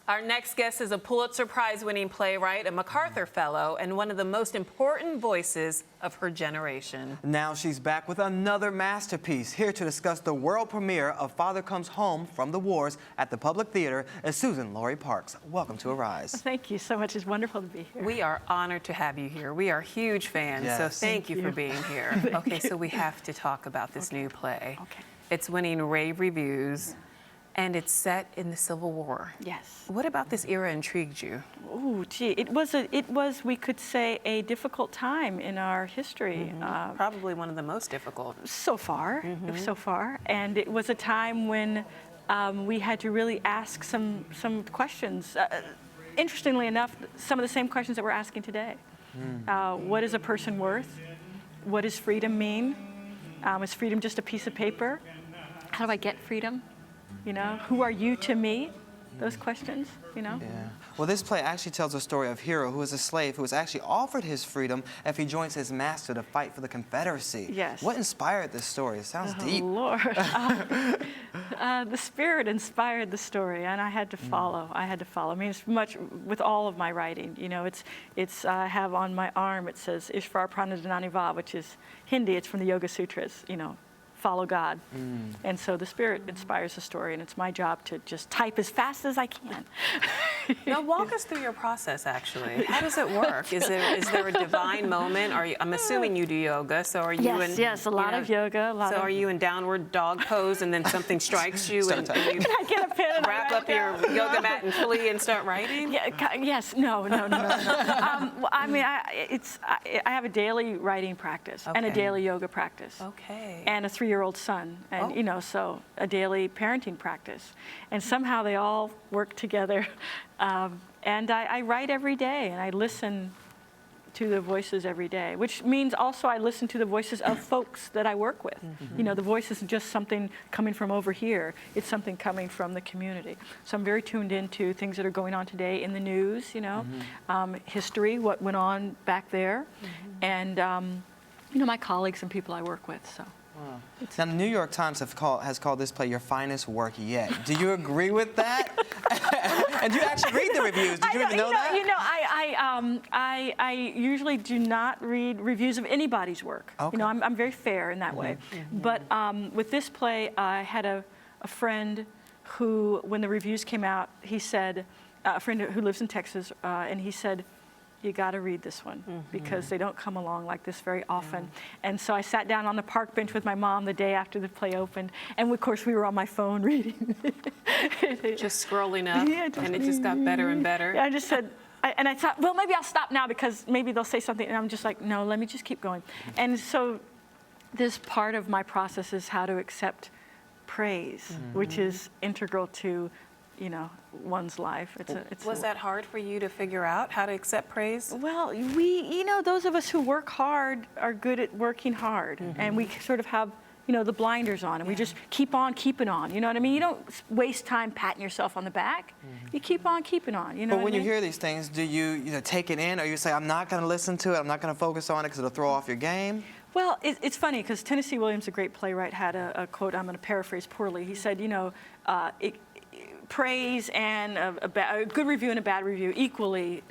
Our next guest is a Pulitzer Prize-winning playwright, a MacArthur Fellow, and one of the most important voices of her generation. Now she's back with another masterpiece. Here to discuss the world premiere of Father Comes Home from the Wars at the Public Theater is Suzan-Lori Parks. Welcome to Arise. Thank you so much. It's wonderful to be here. We are honored to have you here. We are huge fans, Yes. so thank you for being here. Okay, so we have to talk about this new play. Okay. It's winning rave reviews, and it's set in the Civil War. Yes. What about this era intrigued you? Oh, gee, it was, we could say, a difficult time in our history. Probably one of the most difficult. So far, so far. And it was a time when we had to really ask some questions. Interestingly enough, some of the same questions that we're asking today. What is a person worth? What does freedom mean? Is freedom just a piece of paper? How do I get freedom? You know, who are you to me? Those questions, you know? Yeah. Well, this play actually tells a story of Hero, who is a slave who was actually offered his freedom if he joins his master to fight for the Confederacy. Yes. What inspired this story? It sounds deep. Lord. The Spirit inspired the story, and I had to follow. I had to follow. I mean, it's much with all of my writing. You know, I have on my arm, it says Ishvar Pranadhananiva, which is Hindi. It's from the Yoga Sutras, you know. Follow God. And so the Spirit inspires the story, and it's my job to just type as fast as I can. Now walk us through your process, actually. How does it work? Is there a divine moment? I'm assuming you do yoga, so are you in... Yes, a lot of yoga. So are you in downward dog pose and then something strikes you and you I get a pen and wrap up your yoga mat and flee and start writing? Yes, no. Well, I mean, I have a daily writing practice and a daily yoga practice. Okay. And a 3-year-old son, and you know, so a daily parenting practice, and somehow they all work together. And I write every day, and I listen to the voices every day, which means also I listen to the voices of folks that I work with. You know, the voice isn't just something coming from over here, it's something coming from the community. So I'm very tuned into things that are going on today in the news, you know, history, what went on back there, and you know, my colleagues and people I work with, so. Wow. Now, the New York Times has called this play your finest work yet. Do you agree with that? And do you actually read the reviews? Did you even know that? You know, I usually do not read reviews of anybody's work. Okay. You know, I'm very fair in that way. But with this play, I had a friend who, when the reviews came out, he said, a friend who lives in Texas, and he said, you got to read this one because they don't come along like this very often. And so I sat down on the park bench with my mom the day after the play opened, and of course we were on my phone reading. Just scrolling up, and it just got better and better. Yeah, I just said, and I thought, well, maybe I'll stop now because maybe they'll say something, and I'm just like, no, let me just keep going. And so this part of my process is how to accept praise, which is integral to, you know, one's life. Was that hard for you to figure out how to accept praise? Well, you know, those of us who work hard are good at working hard, and we sort of have, you know, the blinders on, and we just keep on keeping on. You know what I mean? You don't waste time patting yourself on the back. You keep on keeping on. You know. But when you hear these things, do you take it in, or you say, I'm not going to listen to it, I'm not going to focus on it because it'll throw off your game? Well, it's funny because Tennessee Williams, a great playwright, had a quote. I'm going to paraphrase poorly. He said, you know, praise and a good review and a bad review equally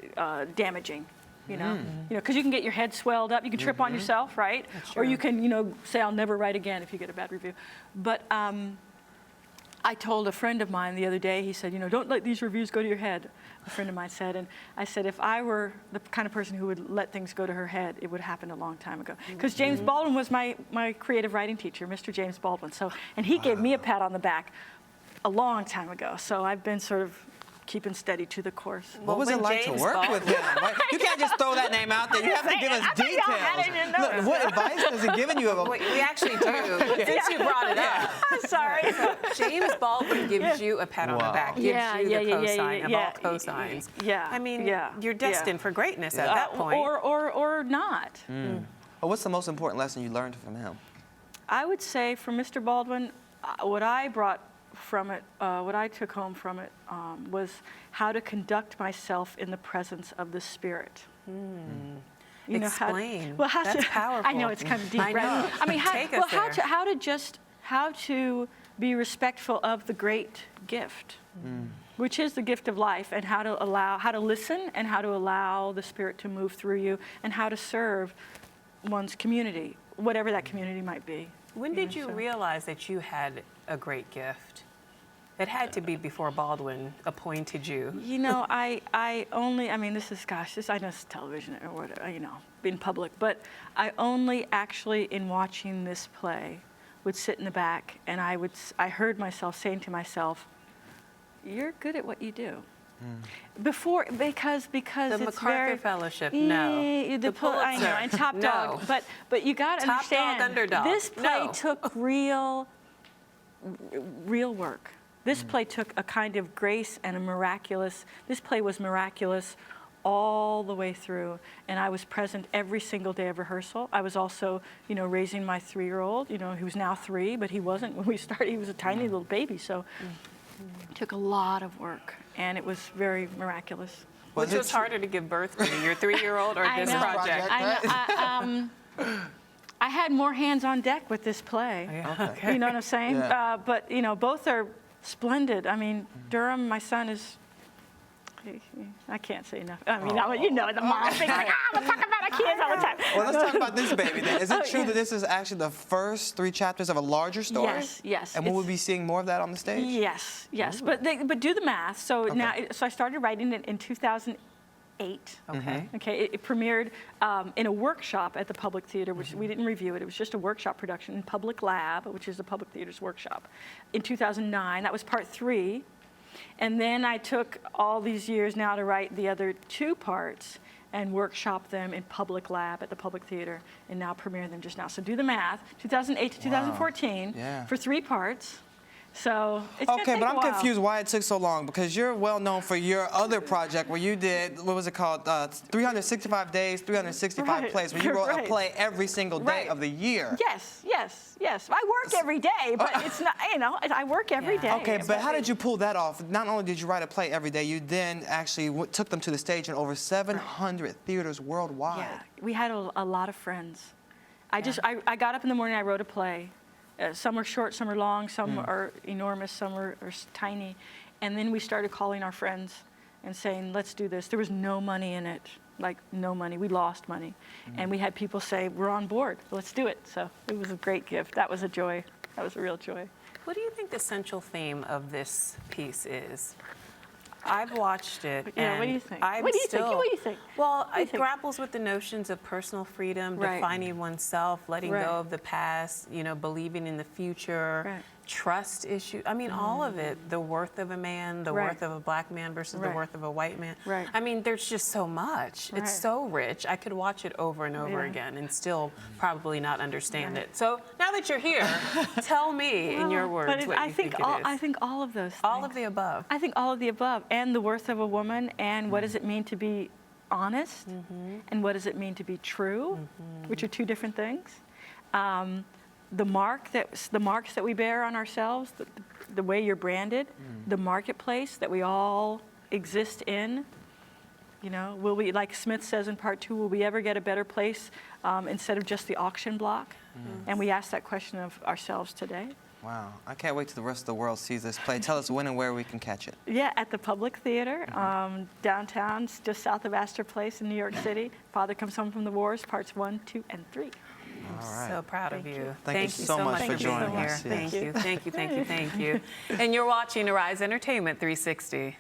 damaging, you know, because you can get your head swelled up, you can trip on yourself, right? Or you can, you know, say I'll never write again if you get a bad review. But I told a friend of mine the other day, he said, you know, don't let these reviews go to your head. A friend of mine said, and I said, if I were the kind of person who would let things go to her head, it would happen a long time ago. Because James Baldwin was my creative writing teacher, Mr. James Baldwin. So, and he gave me a pat on the back a long time ago, so I've been sort of keeping steady to the course. What was it like to work with him? You can't just throw that name out there. You have to give us details. Look, what advice has he given you? We actually do, since you brought it up. I'm sorry. So James Baldwin gives you a pat on the back, gives you the cosign of all cosigns. Yeah. I mean, you're destined for greatness at that point. Or not. Well, what's the most important lesson you learned from him? I would say from Mr. Baldwin, what I brought from it, what I took home from it was how to conduct myself in the presence of the Spirit. You know, Explain. That's powerful. I know it's kind of deep, right? I mean, how to be respectful of the great gift which is the gift of life, and how to listen, and how to allow the Spirit to move through you, and how to serve one's community, whatever that community might be. When did you realize that you had a great gift? It had to be before Baldwin appointed you. You know, I mean, this is, gosh, I know it's television or whatever, you know, in public, but I only actually, in watching this play, would sit in the back, and I heard myself saying to myself, "You're good at what you do." Before, because The it's MacArthur very, Fellowship, no. The Pulitzer, I know, and Top Dog, no. but you got to Top understand, Dog, Underdog, this play no. took real work. This play took a kind of grace and a miraculous. This play was miraculous all the way through, and I was present every single day of rehearsal. I was also, you know, raising my 3-year-old, you know, who's now 3, but he wasn't when we started. He was a tiny little baby, so it took a lot of work, and it was very miraculous. Which was harder to give birth to, your 3-year-old or this project? I had more hands on deck with this play. Yeah. Okay. You know what I'm saying? Yeah. But, you know, both are splendid. I mean, Durham, my son, is, I can't say enough. I mean, you know, the mom thinks like, I'm going to talk about our kids all the time. Well, let's talk about this baby then. Is it true that this is actually the first 3 chapters of a larger story? Yes. And will we be seeing more of that on the stage? Yes. But do the math. So now, so I started writing it in 2008. Okay. It premiered in a workshop at the Public Theater, which we didn't review it. It was just a workshop production in Public Lab, which is the Public Theater's workshop. In 2009, that was part 3. And then I took all these years now to write the other 2 parts and workshop them in Public Lab at the Public Theater, and now premiere them just now. So do the math, 2008 to 2014 for 3 parts. So it's gonna take but a I'm while. confused why it took so long, because you're well known for your other project where you did, what was it called, 365 days, 365 plays, where you wrote a play every single day of the year. Yes. I work every day, but it's not, you know, I work every day. Okay, but how did you pull that off? Not only did you write a play every day, you then actually took them to the stage in over 700 theaters worldwide. Yeah, we had a lot of friends. I got up in the morning, I wrote a play. Some are short, some are long, some are enormous, some are tiny. And then we started calling our friends and saying, let's do this. There was no money in it, like no money. We lost money. And we had people say, we're on board, let's do it. So it was a great gift. That was a joy. That was a real joy. What do you think the central theme of this piece is? I've watched it. Yeah, and what do you think? I'm What do you still, think? What do you think? Well, do you it think? grapples with the notions of personal freedom, Right. defining oneself, letting Right. go of the past, you know, believing in the future, Right. trust issue. I mean, all of it. The worth of a man, the Right. worth of a black man versus the Right. worth of a white man. Right. I mean, there's just so much. Right. It's so rich. I could watch it over and over Yeah. again and still probably not understand Right. it. So now that you're here, tell me in your words But what I you think think it is. I think all of those things. All of the above. I think all of the above, and the worth of a woman, and what does it mean to be honest, and what does it mean to be true, which are 2 different things. The marks that we bear on ourselves, the way you're branded, the marketplace that we all exist in. You know, will we, like Smith says in part 2, will we ever get a better place instead of just the auction block? And we ask that question of ourselves today. Wow, I can't wait till the rest of the world sees this play. Tell us when and where we can catch it. Yeah, at the Public Theater, downtown, just south of Astor Place in New York City. Father Comes Home from the Wars, parts 1, 2, and 3. All right. So proud of Thank you. you. Thank you so much for being joining here. us. Thank Yes. you. And you're watching Arise Entertainment 360.